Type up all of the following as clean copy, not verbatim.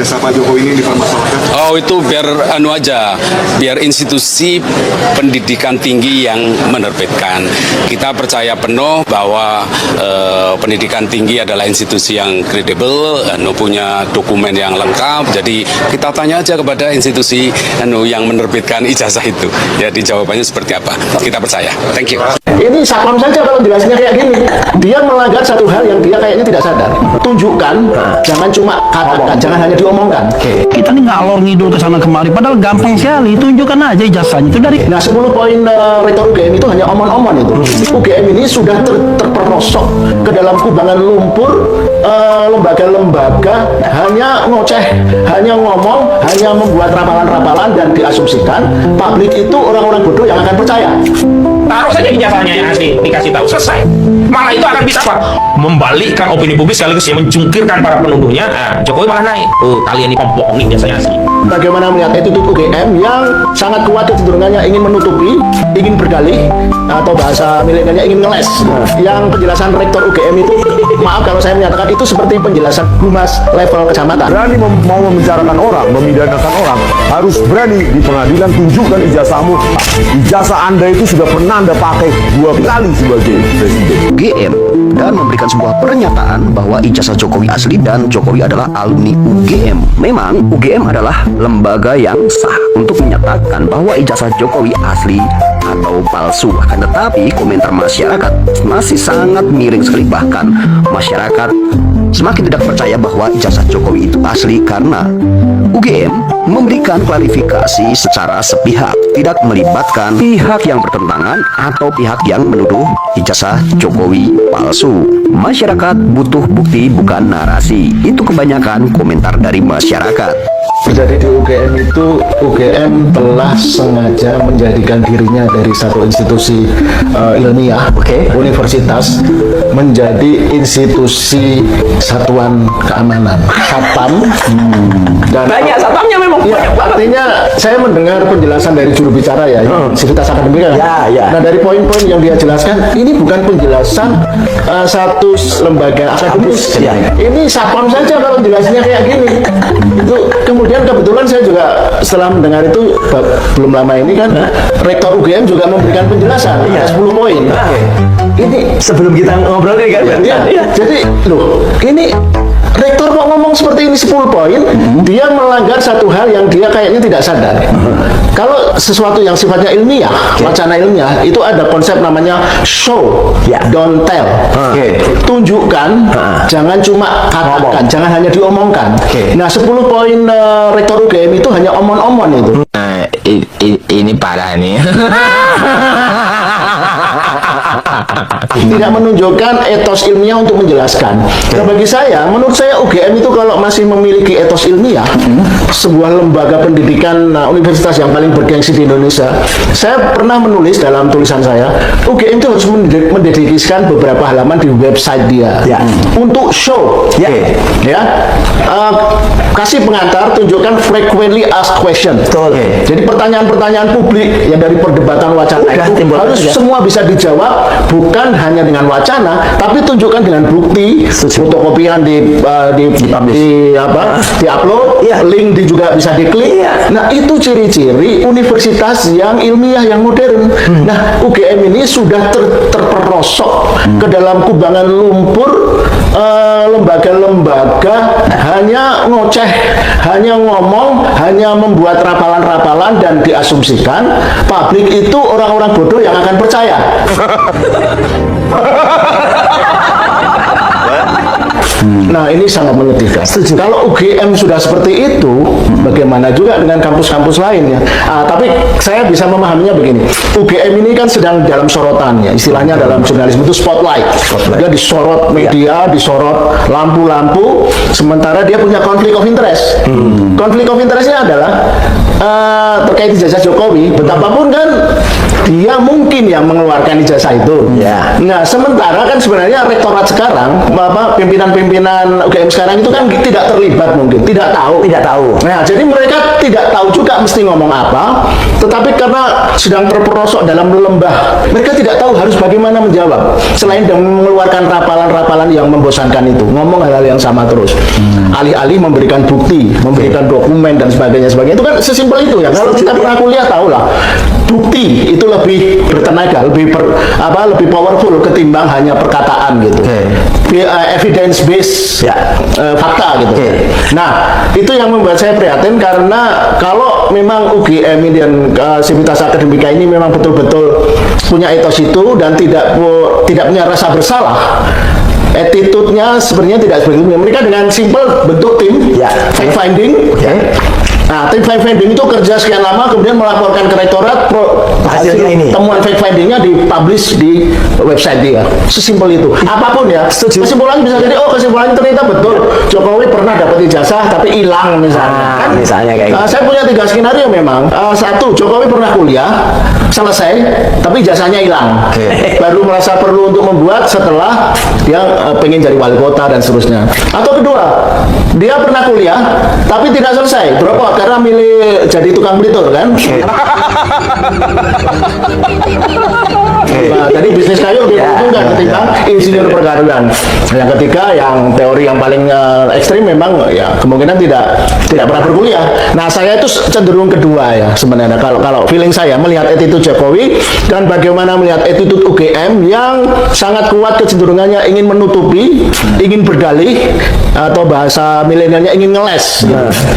ijazah Pak Jokowi ini dipermasalahkan? Oh, itu biar biar institusi pendidikan tinggi yang menerbitkan. Kita percaya penuh bahwa pendidikan tinggi adalah institusi yang kredibel, punya dokumen yang lengkap. Jadi kita tanya aja kepada institusi yang menerbitkan ijazah itu. Jadi jawabannya seperti apa? Kita percaya. Thank you. Ini satpam saja kalau jelasnya kayak gini. Dia melanggar satu hal yang dia kayaknya tidak sadar. Tunjukkan, jangan cuma katakan, jangan hanya diomongkan. Kita nih ngalor ngidul ke sana kemari, padahal gampang sekali. Tunjukkan aja ijazahnya itu dari. Nah, 10 poin rektor UGM itu hanya omong-omong itu. UGM ini sudah terperosok ke dalam kubangan lumpur lembaga-lembaga hanya ngoceh, hanya ngomong, hanya membuat rapalan-rapalan dan diasumsikan publik itu orang-orang bodoh yang akan percaya. Taruh saja ijazahnya yang asli, dikasih tahu, selesai. Malah itu akan bisa apa? Membalikkan opini publik sekaligus yang mencungkirkan para penuduhnya. Nah, Jokowi malah naik. Oh, kalian ini pembohong ijazahnya asli. Bagaimana melihat attitude UGM yang sangat kuat kecenderungannya ingin menutupi, ingin berdalih, atau bahasa milenialnya ingin ngeles. Yang penjelasan rektor UGM itu, maaf kalau saya menyatakan itu seperti penjelasan humas level kecamatan. Berani mau membicarakan orang, memidanakan orang, harus berani di pengadilan tunjukkan ijazahmu. Ijazah Anda itu sudah pernah Anda pakai 2 kali sebagai presiden. UGM dan memberikan sebuah pernyataan bahwa ijazah Jokowi asli dan Jokowi adalah alumni UGM. Memang UGM adalah lembaga yang sah untuk menyatakan bahwa ijazah Jokowi asli atau palsu. Akan tetapi komentar masyarakat masih sangat miring sekali, bahkan masyarakat semakin tidak percaya bahwa ijazah Jokowi itu asli karena UGM memberikan klarifikasi secara sepihak, tidak melibatkan pihak yang bertentangan atau pihak yang menuduh ijazah Jokowi palsu. Masyarakat butuh bukti, bukan narasi. Itu kebanyakan komentar dari masyarakat. Jadi di UGM itu, UGM telah sengaja menjadikan dirinya dari satu institusi ilmiah, universitas, menjadi institusi satuan keamanan, satpam. Dan Banyak satpamnya memang. ya, artinya saya mendengar penjelasan dari juru bicara ya, Sivitas Akademika. Nah, dari poin-poin yang dia jelaskan, ini bukan penjelasan satu lembaga akademis. Ini satpam saja kalau jelasnya kayak gini. Itu kemudian kebetulan saya juga setelah mendengar itu belum lama ini kan rektor UGM juga memberikan penjelasan 10 poin. Ini Sebelum kita ngobrol nih kan, jadi loh, ini rektor kok ngomong seperti ini 10 poin, dia melanggar satu hal yang dia kayaknya tidak sadar. Kalau sesuatu yang sifatnya ilmiah, wacana ilmiah, itu ada konsep namanya show, don't tell. Tunjukkan, jangan cuma katakan, jangan hanya diomongkan. Nah, 10 poin rektor UGM itu hanya omong-omong itu. Ini parah nih. Tidak menunjukkan etos ilmiah untuk menjelaskan. Nah, bagi saya, menurut saya UGM itu kalau masih memiliki etos ilmiah, sebuah lembaga pendidikan universitas yang paling bergengsi di Indonesia, saya pernah menulis dalam tulisan saya, UGM itu harus mendedikasikan beberapa halaman di website dia untuk show, kasih pengantar, tunjukkan frequently asked question. Jadi pertanyaan-pertanyaan publik yang dari perdebatan wacana itu harus semua bisa dijawab, bukan hanya dengan wacana, tapi tunjukkan dengan bukti, fotokopian di-upload, link juga bisa diklik. Nah, itu ciri-ciri universitas yang ilmiah, yang modern. Nah, UGM ini sudah terperosok ke dalam kubangan lumpur lembaga-lembaga hanya ngoceh, hanya ngomong, hanya membuat rapalan-rapalan dan diasumsikan publik itu orang-orang bodoh yang akan percaya. Nah, ini sangat menyedihkan. Kalau UGM sudah seperti itu, bagaimana juga dengan kampus-kampus lainnya? Tapi saya bisa memahaminya begini. UGM ini kan sedang dalam sorotan, ya, istilahnya dalam jurnalisme itu spotlight. Dia disorot media, disorot lampu-lampu, sementara dia punya konflik of interest. Konflik of interestnya adalah terkait ijazah Jokowi. Betapapun kan dia mungkin yang mengeluarkan ijazah itu. Ya. Nah, sementara kan sebenarnya rektorat sekarang, pimpinan-pimpinan UGM sekarang itu kan tidak terlibat mungkin, tidak tahu. Tidak tahu. Nah, jadi mereka tidak tahu juga mesti ngomong apa, tetapi karena sedang terperosok dalam lembah, mereka tidak tahu harus bagaimana menjawab. Selain dengan mengeluarkan rapalan-rapalan yang membosankan itu, ngomong hal-hal yang sama terus. Alih-alih memberikan bukti, memberikan dokumen dan sebagainya. Itu kan sesimpel itu ya. Kalau kita pernah kuliah tahu lah, bukti itu lebih bertenaga, lebih powerful ketimbang hanya perkataan gitu. Evidence based fakta gitu. Nah, itu yang membuat saya prihatin karena kalau memang UGM ini dan Sivitas Akademika ini memang betul-betul punya etos itu dan tidak punya rasa bersalah, attitude-nya sebenarnya tidak seperti itu. Mereka dengan simple bentuk tim fact finding. Nah, tim fact finding itu kerja sekian lama, kemudian melaporkan ke rektorat, Hasilnya ini. temuan fact findingnya dipublish di website dia. Sesimpel itu. Apapun ya. Kesimpulannya bisa jadi, kesimpulannya ternyata betul. Jokowi pernah dapat ijazah tapi hilang misalnya. Misalnya kayak gitu. Saya punya 3 skenario memang. Satu, Jokowi pernah kuliah, selesai, tapi ijazahnya hilang. Baru merasa perlu untuk membuat setelah dia pengen jadi wali kota dan seterusnya. Atau kedua, dia pernah kuliah tapi tidak selesai. Berapa? Karena milih jadi tukang pelitur kan. Nah, jadi bisnis kayu lebih menguntungkan ketimbang insinyur perkaruan. Yang ketiga, yang teori yang paling ekstrim memang ya kemungkinan tidak pernah berkuliah. Nah, saya itu cenderung kedua ya sebenarnya. Kalau feeling saya melihat attitude Jokowi dan bagaimana melihat attitude UGM yang sangat kuat kecenderungannya ingin menutupi, ingin berdalih, atau bahasa milenialnya ingin ngeles,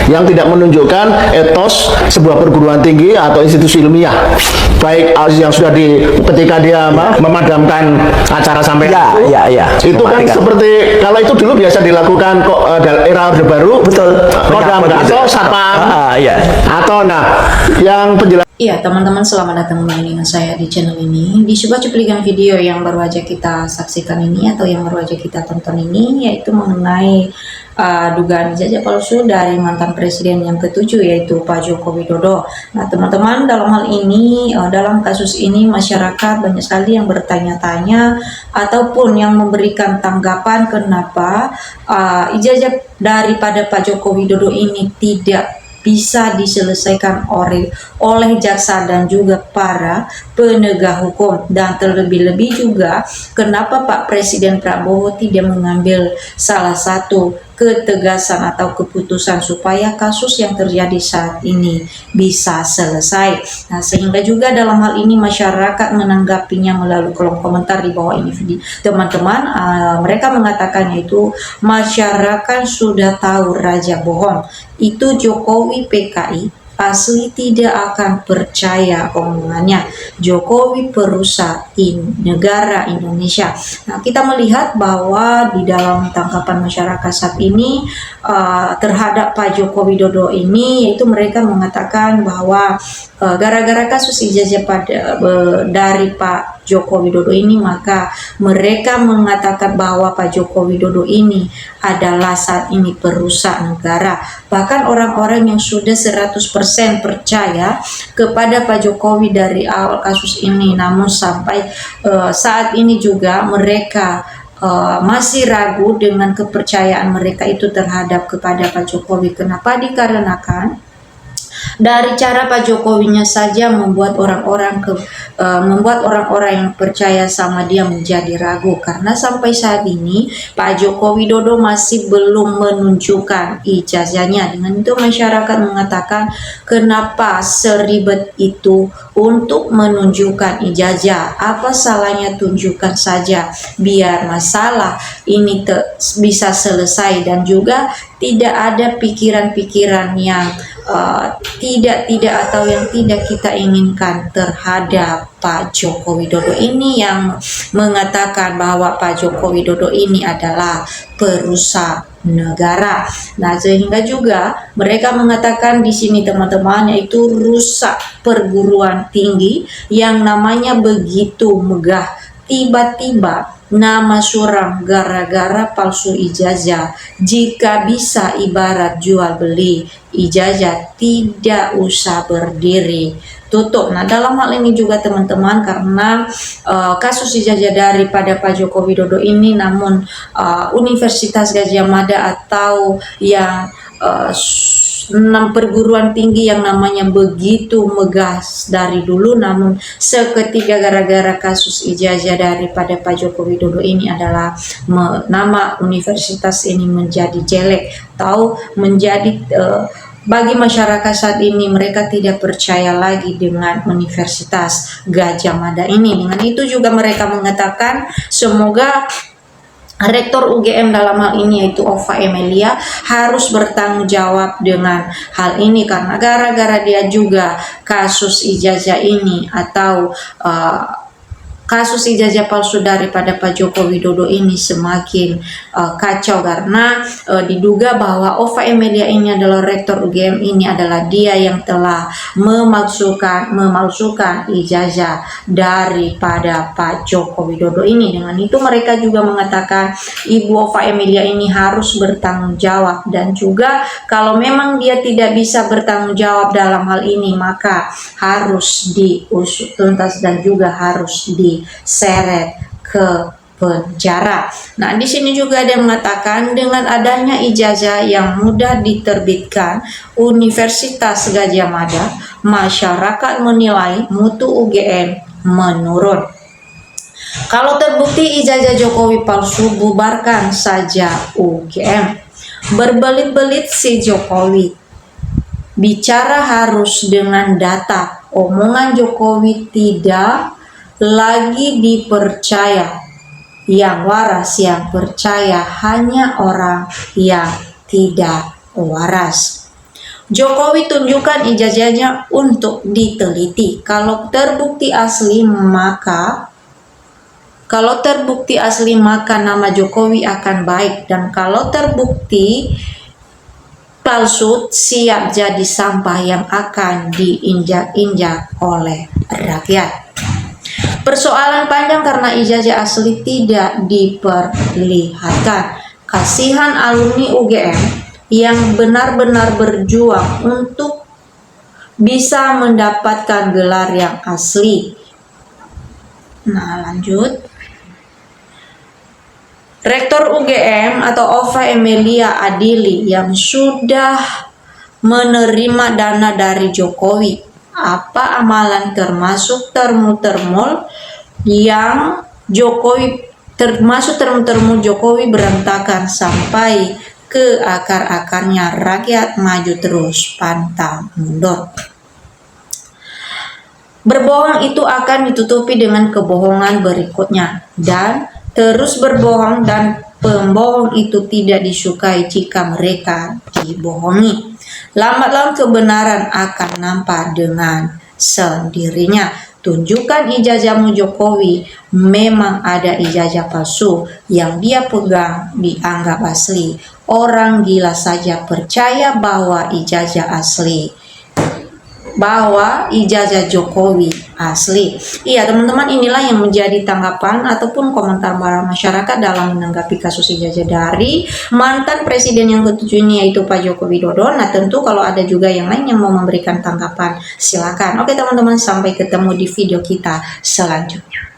yang tidak menunjukkan etos sebuah perguruan tinggi atau institusi ilmiah, baik yang sudah ketika dia memadamkan acara sampai itu kan seperti kalau itu dulu biasa dilakukan kok era Orde Baru, betul, kodam atau satpam atau yang penjelasan. Iya teman-teman, selamat datang kembali dengan saya di channel ini. Di sebuah cuplikan video yang baru aja kita saksikan ini atau yang baru aja kita tonton ini, yaitu mengenai dugaan ijazah palsu dari mantan presiden yang ke-7 yaitu Pak Joko Widodo. Nah teman-teman, dalam hal ini, dalam kasus ini masyarakat banyak sekali yang bertanya-tanya ataupun yang memberikan tanggapan kenapa ijazah daripada Pak Joko Widodo ini tidak bisa diselesaikan oleh jaksa dan juga para penegak hukum, dan terlebih-lebih juga kenapa Pak Presiden Prabowo tidak mengambil salah satu ketegasan atau keputusan supaya kasus yang terjadi saat ini bisa selesai. Nah, sehingga juga dalam hal ini masyarakat menanggapinya melalui kolom komentar di bawah ini video. Teman-teman, mereka mengatakan yaitu masyarakat sudah tahu raja bohong. Itu Jokowi PKI asli tidak akan percaya omongannya. Jokowi perusak negara Indonesia. Nah, kita melihat bahwa di dalam tanggapan masyarakat saat ini terhadap Pak Joko Widodo ini, yaitu mereka mengatakan bahwa gara-gara kasus ijazah dari Pak Joko Widodo ini, maka mereka mengatakan bahwa Pak Joko Widodo ini adalah saat ini perusak negara. Bahkan orang-orang yang sudah 100% percaya kepada Pak Jokowi dari awal kasus ini, namun sampai saat ini juga mereka masih ragu dengan kepercayaan mereka itu terhadap kepada Pak Jokowi. Kenapa? Dikarenakan dari cara Pak Jokowinya saja membuat orang-orang yang percaya sama dia menjadi ragu, karena sampai saat ini Pak Joko Widodo masih belum menunjukkan ijazahnya. Dengan itu masyarakat mengatakan kenapa seribet itu untuk menunjukkan ijazah, apa salahnya tunjukkan saja biar masalah ini bisa selesai, dan juga tidak ada pikiran-pikiran yang tidak atau yang tidak kita inginkan terhadap Pak Joko Widodo ini, yang mengatakan bahwa Pak Joko Widodo ini adalah perusak negara. Nah, sehingga juga mereka mengatakan di sini teman-teman, yaitu rusak perguruan tinggi yang namanya begitu megah, tiba-tiba nama suram gara-gara palsu ijazah. Jika bisa ibarat jual beli ijazah, tidak usah berdiri tutup. Nah, dalam hal ini juga teman-teman, karena kasus ijazah daripada Pak Joko Widodo ini, namun Universitas Gadjah Mada atau yang 6 perguruan tinggi yang namanya begitu megah dari dulu, namun seketika gara-gara kasus ijazah daripada Pak Joko Widodo ini adalah nama universitas ini menjadi jelek atau menjadi bagi masyarakat saat ini mereka tidak percaya lagi dengan Universitas Gadjah Mada ini. Dengan itu juga mereka mengatakan semoga Rektor UGM dalam hal ini yaitu Ova Emilia harus bertanggung jawab dengan hal ini, karena gara-gara dia juga kasus ijazah ini atau kasus ijazah palsu daripada Pak Joko Widodo ini semakin kacau, karena diduga bahwa Ova Emilia ini adalah rektor UGM, ini adalah dia yang telah memalsukan ijazah daripada Pak Joko Widodo ini. Dengan itu mereka juga mengatakan Ibu Ova Emilia ini harus bertanggung jawab, dan juga kalau memang dia tidak bisa bertanggung jawab dalam hal ini maka harus diusut tuntas dan juga harus diseret ke penjara. Nah, di sini juga ada yang mengatakan dengan adanya ijazah yang mudah diterbitkan Universitas Gadjah Mada, masyarakat menilai mutu UGM menurun. Kalau terbukti ijazah Jokowi palsu, bubarkan saja UGM. Berbelit-belit si Jokowi. Bicara harus dengan data. Omongan Jokowi tidak lagi dipercaya. Yang waras yang percaya hanya orang yang tidak waras. Jokowi tunjukkan ijazahnya untuk diteliti. Kalau terbukti asli maka nama Jokowi akan baik, dan kalau terbukti palsu siap jadi sampah yang akan diinjak-injak oleh rakyat. Persoalan panjang karena ijazah asli tidak diperlihatkan. Kasihan alumni UGM yang benar-benar berjuang untuk bisa mendapatkan gelar yang asli. Nah, lanjut. Rektor UGM atau Ova Emilia Adili yang sudah menerima dana dari Jokowi, apa amalan termasuk termul-termul yang Jokowi, termasuk termul-termul Jokowi berantakan sampai ke akar-akarnya, rakyat maju terus pantang mundur. Berbohong itu akan ditutupi dengan kebohongan berikutnya, dan terus berbohong, dan pembohong itu tidak disukai jika mereka dibohongi. Lambat laun kebenaran akan nampak dengan sendirinya. Tunjukkan ijazahmu Jokowi. Memang ada ijazah palsu yang dia pegang dianggap asli. Orang gila saja percaya bahwa ijazah asli, bahwa ijazah Jokowi asli. Iya teman-teman, inilah yang menjadi tanggapan ataupun komentar para masyarakat dalam menanggapi kasus ijazah dari mantan presiden yang ke-7 ini, yaitu Pak Joko Widodo. Nah, tentu kalau ada juga yang lain yang mau memberikan tanggapan, silakan. Oke teman-teman, sampai ketemu di video kita selanjutnya.